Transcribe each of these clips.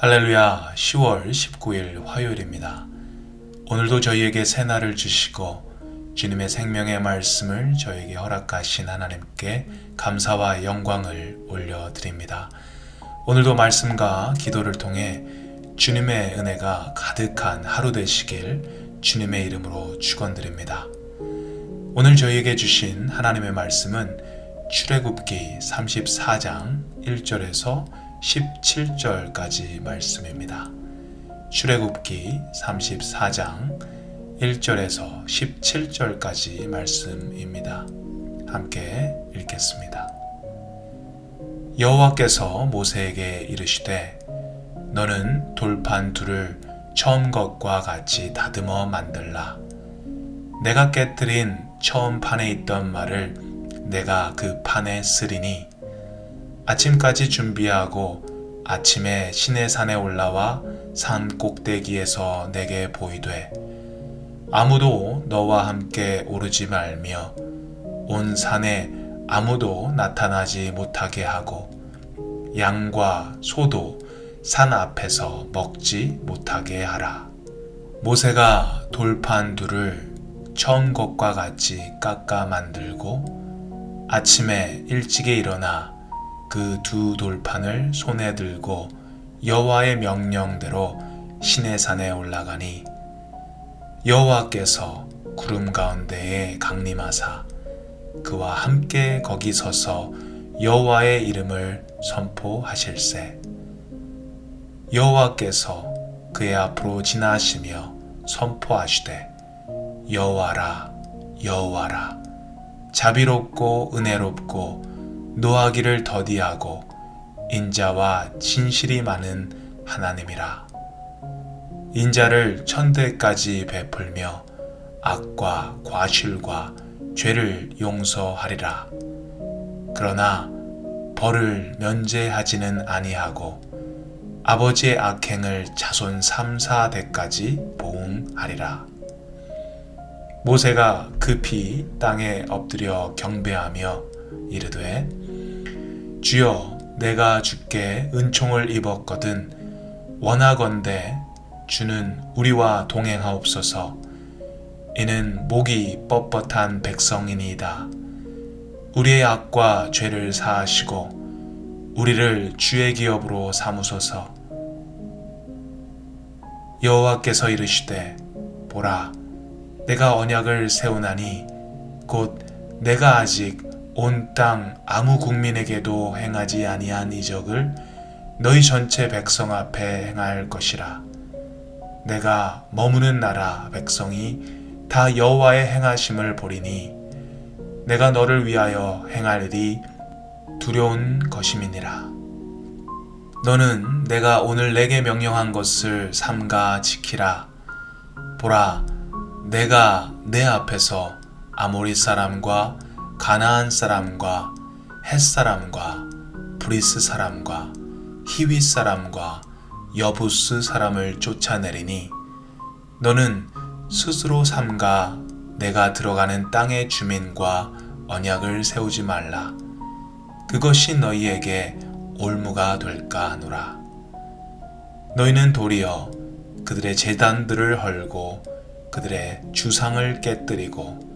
할렐루야, 10월 19일 화요일입니다. 오늘도 저희에게 새날을 주시고 주님의 생명의 말씀을 저에게 허락하신 하나님께 감사와 영광을 올려드립니다. 오늘도 말씀과 기도를 통해 주님의 은혜가 가득한 하루 되시길 주님의 이름으로 축원드립니다. 오늘 저희에게 주신 하나님의 말씀은 출애굽기 34장 1절에서 17절까지 말씀입니다. 출애굽기 34장 1절에서 17절까지 말씀입니다. 함께 읽겠습니다. 여호와께서 모세에게 이르시되 너는 돌판 둘을 처음 것과 같이 다듬어 만들라. 내가 깨뜨린 처음 판에 있던 말을 내가 그 판에 쓰리니 아침까지 준비하고 아침에 시내산에 올라와 산 꼭대기에서 내게 보이되 아무도 너와 함께 오르지 말며 온 산에 아무도 나타나지 못하게 하고 양과 소도 산 앞에서 먹지 못하게 하라. 모세가 돌판 둘을 처음 것과 같이 깎아 만들고 아침에 일찍이 일어나 그 두 돌판을 손에 들고 여호와의 명령대로 시내산에 올라가니 여호와께서 구름 가운데에 강림하사 그와 함께 거기 서서 여호와의 이름을 선포하실세. 여호와께서 그의 앞으로 지나시며 선포하시되 여호와라 여호와라 자비롭고 은혜롭고 노하기를 더디하고 인자와 진실이 많은 하나님이라. 인자를 천대까지 베풀며 악과 과실과 죄를 용서하리라. 그러나 벌을 면제하지는 아니하고 아버지의 악행을 자손 3, 4대까지 보응하리라. 모세가 급히 땅에 엎드려 경배하며 이르되 주여 내가 주께 은총을 입었거든 원하건대 주는 우리와 동행하옵소서. 이는 목이 뻣뻣한 백성이니이다. 우리의 악과 죄를 사하시고 우리를 주의 기업으로 삼으소서. 여호와께서 이르시되 보라 내가 언약을 세우나니 곧 내가 아직 온 땅 아무 국민에게도 행하지 아니한 이적을 너희 전체 백성 앞에 행할 것이라. 내가 머무는 나라 백성이 다 여호와의 행하심을 보리니 내가 너를 위하여 행할 일이 두려운 것임이니라. 너는 내가 오늘 내게 명령한 것을 삼가 지키라. 보라 내가 내 앞에서 아모리 사람과 가나안 사람과 헷 사람과 브리스 사람과 히윗 사람과 여부스 사람을 쫓아내리니 너는 스스로 삼가 내가 들어가는 땅의 주민과 언약을 세우지 말라. 그것이 너희에게 올무가 될까 하노라. 너희는 도리어 그들의 제단들을 헐고 그들의 주상을 깨뜨리고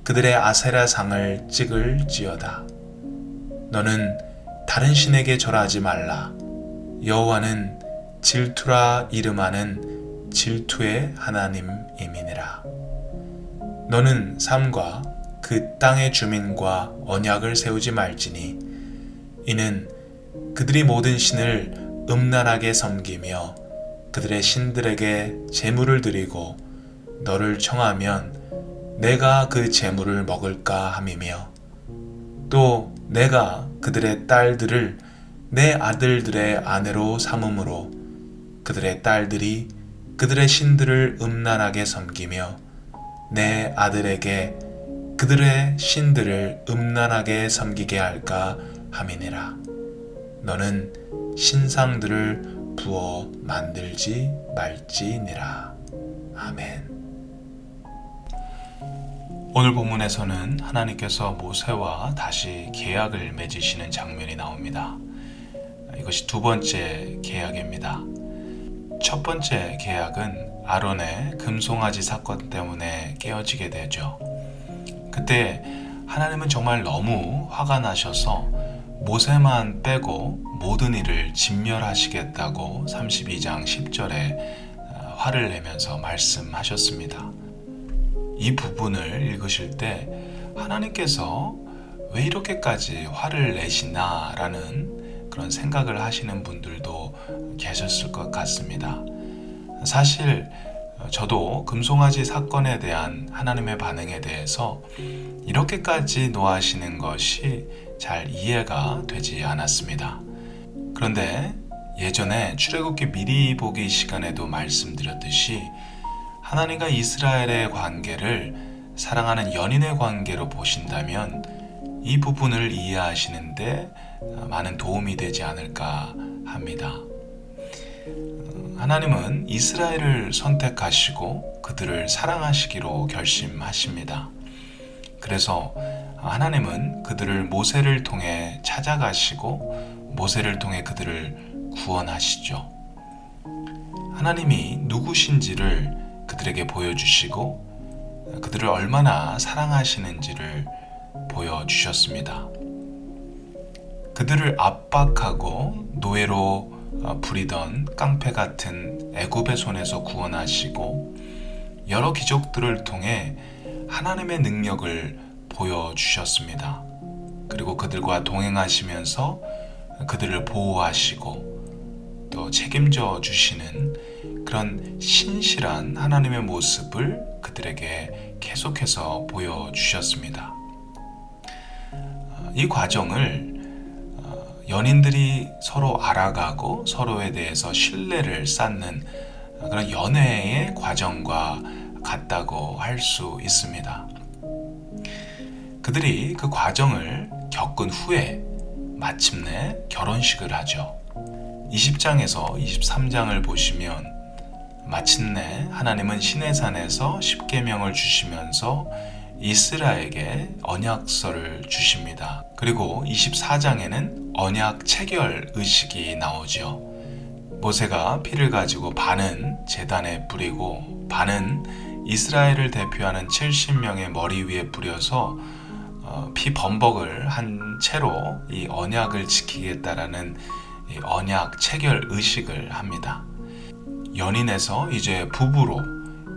그들의 아세라상을 찍을지어다. 너는 다른 신에게 절하지 말라. 여호와는 질투라 이름하는 질투의 하나님이니라. 너는 삼가 그 땅의 주민과 언약을 세우지 말지니 이는 그들이 모든 신을 음란하게 섬기며 그들의 신들에게 제물을 드리고 너를 청하면 내가 그 제물을 먹을까 함이며 또 내가 그들의 딸들을 내 아들들의 아내로 삼음으로 그들의 딸들이 그들의 신들을 음란하게 섬기며 내 아들에게 그들의 신들을 음란하게 섬기게 할까 함이니라. 너는 신상들을 부어 만들지 말지니라. 아멘. 오늘 본문에서는 하나님께서 모세와 다시 계약을 맺으시는 장면이 나옵니다. 이것이 두 번째 계약입니다. 첫 번째 계약은 아론의 금송아지 사건 때문에 깨어지게 되죠. 그때 하나님은 정말 너무 화가 나셔서 모세만 빼고 모든 일을 진멸하시겠다고 32장 10절에 화를 내면서 말씀하셨습니다. 이 부분을 읽으실 때 하나님께서 왜 이렇게까지 화를 내시나라는 그런 생각을 하시는 분들도 계셨을 것 같습니다. 사실 저도 금송아지 사건에 대한 하나님의 반응에 대해서 이렇게까지 노하시는 것이 잘 이해가 되지 않았습니다. 그런데 예전에 출애굽기 미리 보기 시간에도 말씀드렸듯이 하나님과 이스라엘의 관계를 사랑하는 연인의 관계로 보신다면 이 부분을 이해하시는데 많은 도움이 되지 않을까 합니다. 하나님은 이스라엘을 선택하시고 그들을 사랑하시기로 결심하십니다. 그래서 하나님은 그들을 모세를 통해 찾아가시고 모세를 통해 그들을 구원하시죠. 하나님이 누구신지를 그들에게 보여주시고 그들을 얼마나 사랑하시는지를 보여주셨습니다. 그들을 압박하고 노예로 부리던 깡패 같은 애굽의 손에서 구원하시고 여러 기적들을 통해 하나님의 능력을 보여주셨습니다. 그리고 그들과 동행하시면서 그들을 보호하시고 또 책임져 주시는 그런 신실한 하나님의 모습을 그들에게 계속해서 보여주셨습니다. 이 과정을 연인들이 서로 알아가고 서로에 대해서 신뢰를 쌓는 그런 연애의 과정과 같다고 할 수 있습니다. 그들이 그 과정을 겪은 후에 마침내 결혼식을 하죠. 20장에서 23장을 보시면 마침내 하나님은 시내산에서 십계명을 주시면서 이스라엘에게 언약서를 주십니다. 그리고 24장에는 언약 체결 의식이 나오죠. 모세가 피를 가지고 반은 제단에 뿌리고 반은 이스라엘을 대표하는 70명의 머리 위에 뿌려서 피 범벅을 한 채로 이 언약을 지키겠다라는 이 언약 체결 의식을 합니다. 연인에서 이제 부부로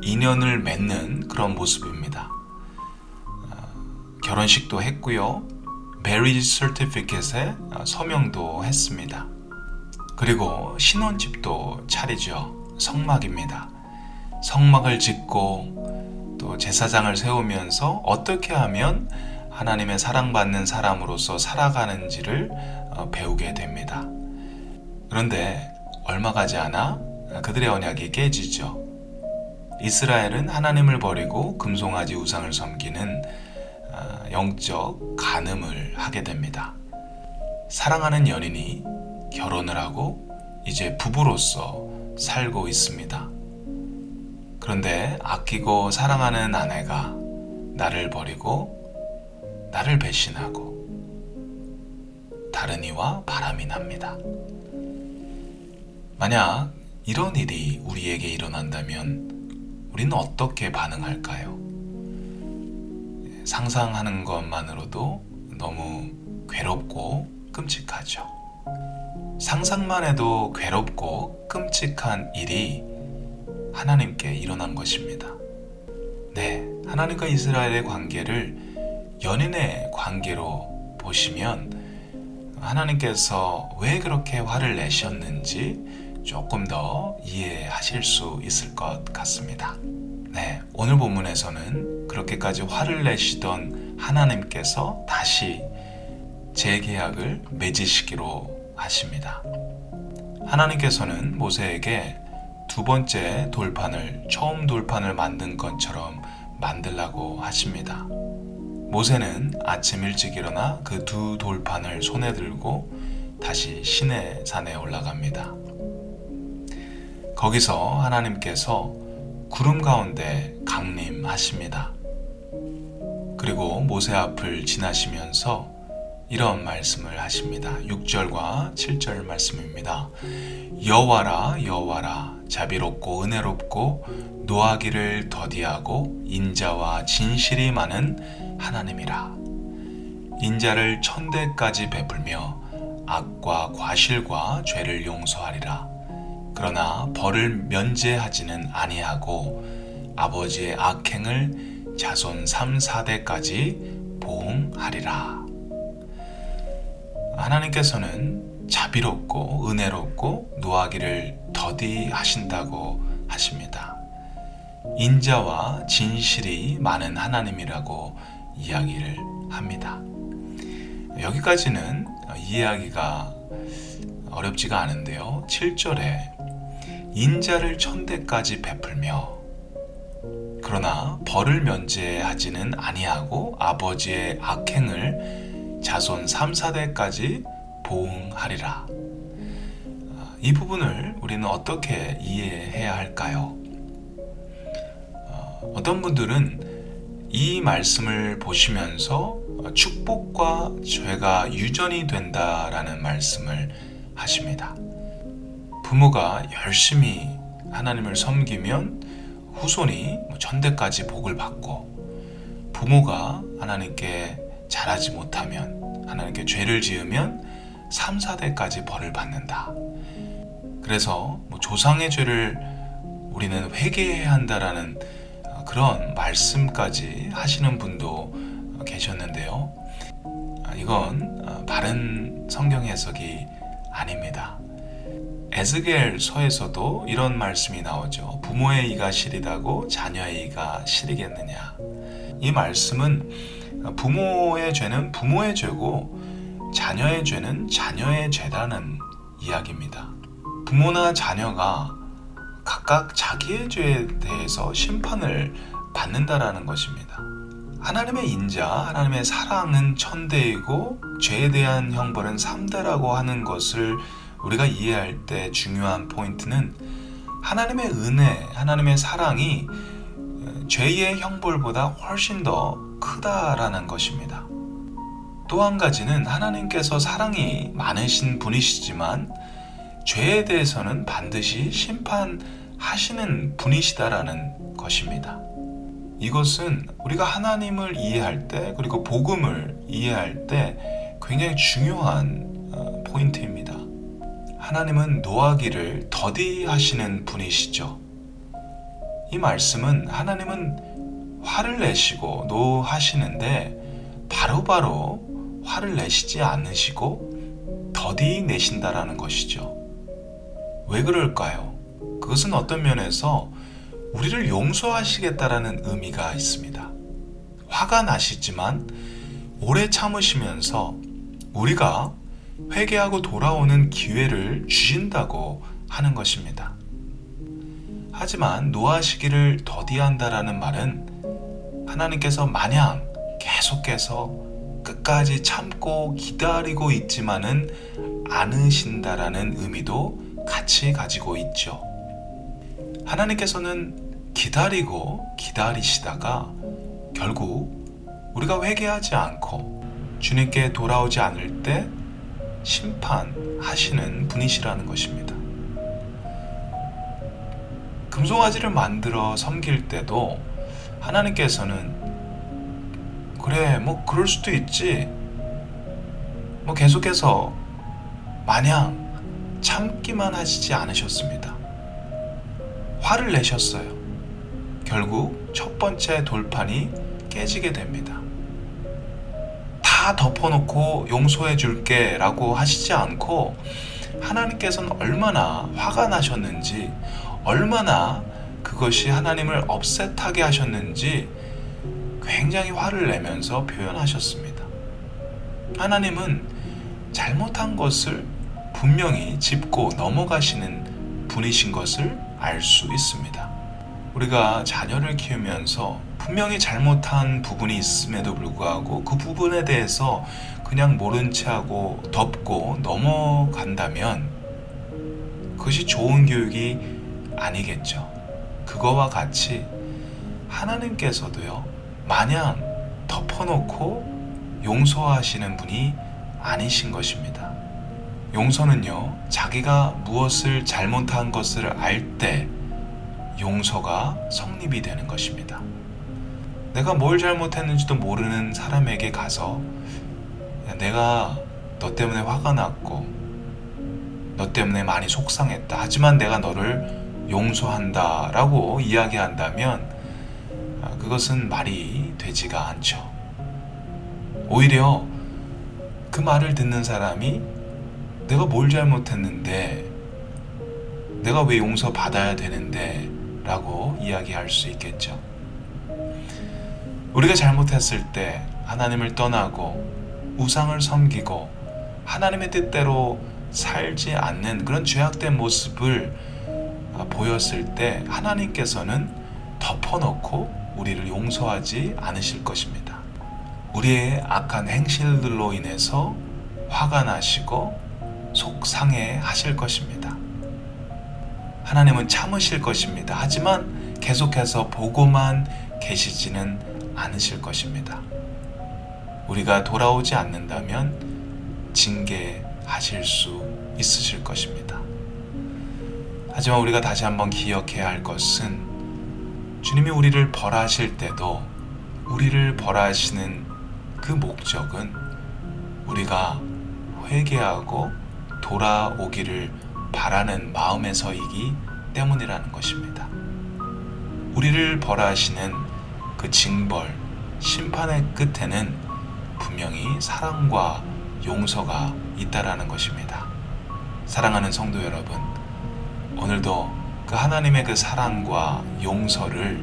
인연을 맺는 그런 모습입니다. 결혼식도 했고요. Marriage Certificate에 서명도 했습니다. 그리고 신혼집도 차리죠. 성막입니다. 성막을 짓고 또 제사장을 세우면서 어떻게 하면 하나님의 사랑받는 사람으로서 살아가는지를 배우게 됩니다. 그런데 얼마 가지 않아 그들의 언약이 깨지죠. 이스라엘은 하나님을 버리고 금송아지 우상을 섬기는 영적 간음을 하게 됩니다. 사랑하는 연인이 결혼을 하고 이제 부부로서 살고 있습니다. 그런데 아끼고 사랑하는 아내가 나를 버리고 나를 배신하고 다른 이와 바람이 납니다. 만약 이런 일이 우리에게 일어난다면 우리는 어떻게 반응할까요? 상상하는 것만으로도 너무 괴롭고 끔찍하죠. 상상만 해도 괴롭고 끔찍한 일이 하나님께 일어난 것입니다. 네, 하나님과 이스라엘의 관계를 연인의 관계로 보시면 하나님께서 왜 그렇게 화를 내셨는지 조금 더 이해하실 수 있을 것 같습니다. 네, 오늘 본문에서는 그렇게까지 화를 내시던 하나님께서 다시 재계약을 맺으시기로 하십니다. 하나님께서는 모세에게 두 번째 돌판을 처음 돌판을 만든 것처럼 만들라고 하십니다. 모세는 아침 일찍 일어나 그 두 돌판을 손에 들고 다시 시내산에 올라갑니다. 거기서 하나님께서 구름 가운데 강림하십니다. 그리고 모세 앞을 지나시면서 이런 말씀을 하십니다. 6절과 7절 말씀입니다. 여호와라 여호와라 자비롭고 은혜롭고 노하기를 더디하고 인자와 진실이 많은 하나님이라. 인자를 천대까지 베풀며 악과 과실과 죄를 용서하리라. 그러나 벌을 면제하지는 아니하고 아버지의 악행을 자손 3, 4대까지 보응하리라. 하나님께서는 자비롭고 은혜롭고 노하기를 더디하신다고 하십니다. 인자와 진실이 많은 하나님이라고 이야기를 합니다. 여기까지는 이해하기가 어렵지가 않은데요. 7절에 인자를 천대까지 베풀며 그러나 벌을 면제하지는 아니하고 아버지의 악행을 자손 3, 4대까지 보응하리라. 이 부분을 우리는 어떻게 이해해야 할까요? 어떤 분들은 이 말씀을 보시면서 축복과 죄가 유전이 된다라는 말씀을 하십니다. 부모가 열심히 하나님을 섬기면 후손이 천대까지 복을 받고, 부모가 하나님께 잘하지 못하면, 하나님께 죄를 지으면 3, 4대까지 벌을 받는다. 그래서 조상의 죄를 우리는 회개해야 한다라는 그런 말씀까지 하시는 분도 계셨는데요. 이건 바른 성경 해석이 아닙니다. 에스겔서에서도 이런 말씀이 나오죠. 부모의 이가 시리다고 자녀의 이가 시리겠느냐. 이 말씀은 부모의 죄는 부모의 죄고 자녀의 죄는 자녀의 죄라는 이야기입니다. 부모나 자녀가 각각 자기의 죄에 대해서 심판을 받는다라는 것입니다. 하나님의 인자, 하나님의 사랑은 천대이고 죄에 대한 형벌은 3대라고 하는 것을 우리가 이해할 때 중요한 포인트는 하나님의 은혜, 하나님의 사랑이 죄의 형벌보다 훨씬 더 크다라는 것입니다. 또 한 가지는 하나님께서 사랑이 많으신 분이시지만 죄에 대해서는 반드시 심판하시는 분이시다라는 것입니다. 이것은 우리가 하나님을 이해할 때, 그리고 복음을 이해할 때 굉장히 중요한 포인트입니다. 하나님은 노하기를 더디하시는 분이시죠. 이 말씀은 하나님은 화를 내시고 노하시는데 바로바로 화를 내시지 않으시고 더디 내신다라는 것이죠. 왜 그럴까요? 그것은 어떤 면에서 우리를 용서하시겠다라는 의미가 있습니다. 화가 나시지만 오래 참으시면서 우리가 회개하고 돌아오는 기회를 주신다고 하는 것입니다. 하지만 노하시기를 더디한다라는 말은 하나님께서 마냥 계속해서 끝까지 참고 기다리고 있지만은 않으신다라는 의미도 같이 가지고 있죠. 하나님께서는 기다리고 기다리시다가 결국 우리가 회개하지 않고 주님께 돌아오지 않을 때 심판하시는 분이시라는 것입니다. 금송아지를 만들어 섬길 때도 하나님께서는 그래 그럴 수도 있지 계속해서 마냥 참기만 하시지 않으셨습니다. 화를 내셨어요. 결국 첫 번째 돌판이 깨지게 됩니다. 다 덮어놓고 용서해 줄게 라고 하시지 않고 하나님께서는 얼마나 화가 나셨는지, 얼마나 그것이 하나님을 업셋하게 하셨는지 굉장히 화를 내면서 표현하셨습니다. 하나님은 잘못한 것을 분명히 짚고 넘어가시는 분이신 것을 알 수 있습니다. 우리가 자녀를 키우면서 분명히 잘못한 부분이 있음에도 불구하고 그 부분에 대해서 그냥 모른 채 하고 덮고 넘어간다면 그것이 좋은 교육이 아니겠죠. 그거와 같이 하나님께서도요, 마냥 덮어놓고 용서하시는 분이 아니신 것입니다. 용서는요, 자기가 무엇을 잘못한 것을 알 때 용서가 성립이 되는 것입니다. 내가 뭘 잘못했는지도 모르는 사람에게 가서 내가 너 때문에 화가 났고 너 때문에 많이 속상했다. 하지만 내가 너를 용서한다 라고 이야기한다면 그것은 말이 되지가 않죠. 오히려 그 말을 듣는 사람이 내가 뭘 잘못했는데, 내가 왜 용서받아야 되는데 라고 이야기할 수 있겠죠. 우리가 잘못했을 때 하나님을 떠나고 우상을 섬기고 하나님의 뜻대로 살지 않는 그런 죄악된 모습을 보였을 때 하나님께서는 덮어놓고 우리를 용서하지 않으실 것입니다. 우리의 악한 행실들로 인해서 화가 나시고 속상해 하실 것입니다. 하나님은 참으실 것입니다. 하지만 계속해서 보고만 계시지는 않으실 것입니다. 우리가 돌아오지 않는다면 징계하실 수 있으실 것입니다. 하지만 우리가 다시 한번 기억해야 할 것은 주님이 우리를 벌하실 때도 우리를 벌하시는 그 목적은 우리가 회개하고 돌아오기를 바라는 마음에서이기 때문이라는 것입니다. 우리를 벌하시는 그 징벌, 심판의 끝에는 분명히 사랑과 용서가 있다라는 것입니다. 사랑하는 성도 여러분, 오늘도 그 하나님의 그 사랑과 용서를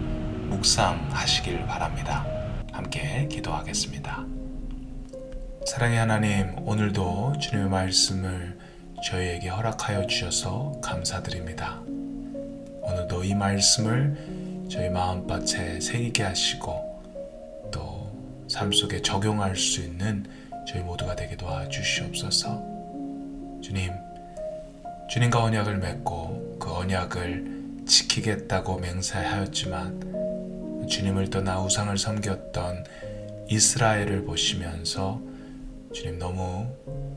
묵상하시길 바랍니다. 함께 기도하겠습니다. 사랑의 하나님, 오늘도 주님의 말씀을 저희에게 허락하여 주셔서 감사드립니다. 오늘도 이 말씀을 저희 마음밭에 새기게 하시고 또 삶 속에 적용할 수 있는 저희 모두가 되게 도와주시옵소서. 주님과 언약을 맺고 그 언약을 지키겠다고 맹세하였지만 주님을 떠나 우상을 섬겼던 이스라엘을 보시면서 주님 너무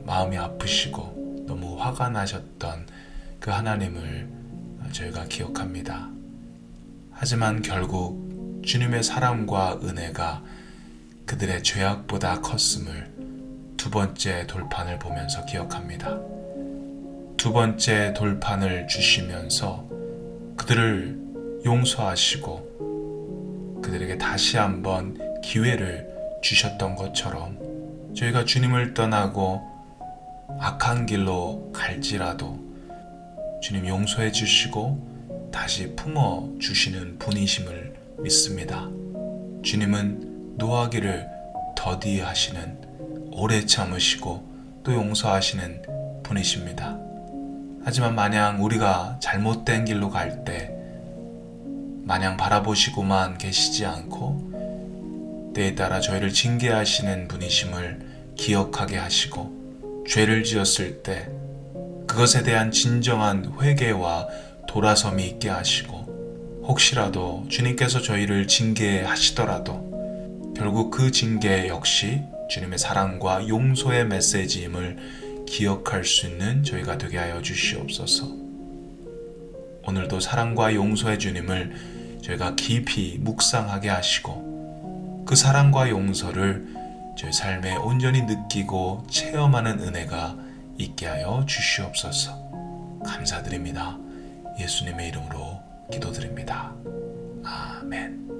마음이 아프시고 너무 화가 나셨던 그 하나님을 저희가 기억합니다. 하지만 결국 주님의 사랑과 은혜가 그들의 죄악보다 컸음을 두 번째 돌판을 보면서 기억합니다. 두 번째 돌판을 주시면서 그들을 용서하시고 그들에게 다시 한번 기회를 주셨던 것처럼 저희가 주님을 떠나고 악한 길로 갈지라도 주님 용서해 주시고 다시 품어 주시는 분이심을 믿습니다. 주님은 노하기를 더디 하시는, 오래 참으시고 또 용서하시는 분이십니다. 하지만 마냥 우리가 잘못된 길로 갈 때 마냥 바라보시고만 계시지 않고 때에 따라 저희를 징계하시는 분이심을 기억하게 하시고 죄를 지었을 때 그것에 대한 진정한 회개와 돌아섬이 있게 하시고 혹시라도 주님께서 저희를 징계하시더라도 결국 그 징계 역시 주님의 사랑과 용서의 메시지임을 기억할 수 있는 저희가 되게 하여 주시옵소서. 오늘도 사랑과 용서의 주님을 저희가 깊이 묵상하게 하시고 그 사랑과 용서를 저희 삶에 온전히 느끼고 체험하는 은혜가 있게 하여 주시옵소서. 감사드립니다. 예수님의 이름으로 기도드립니다. 아멘.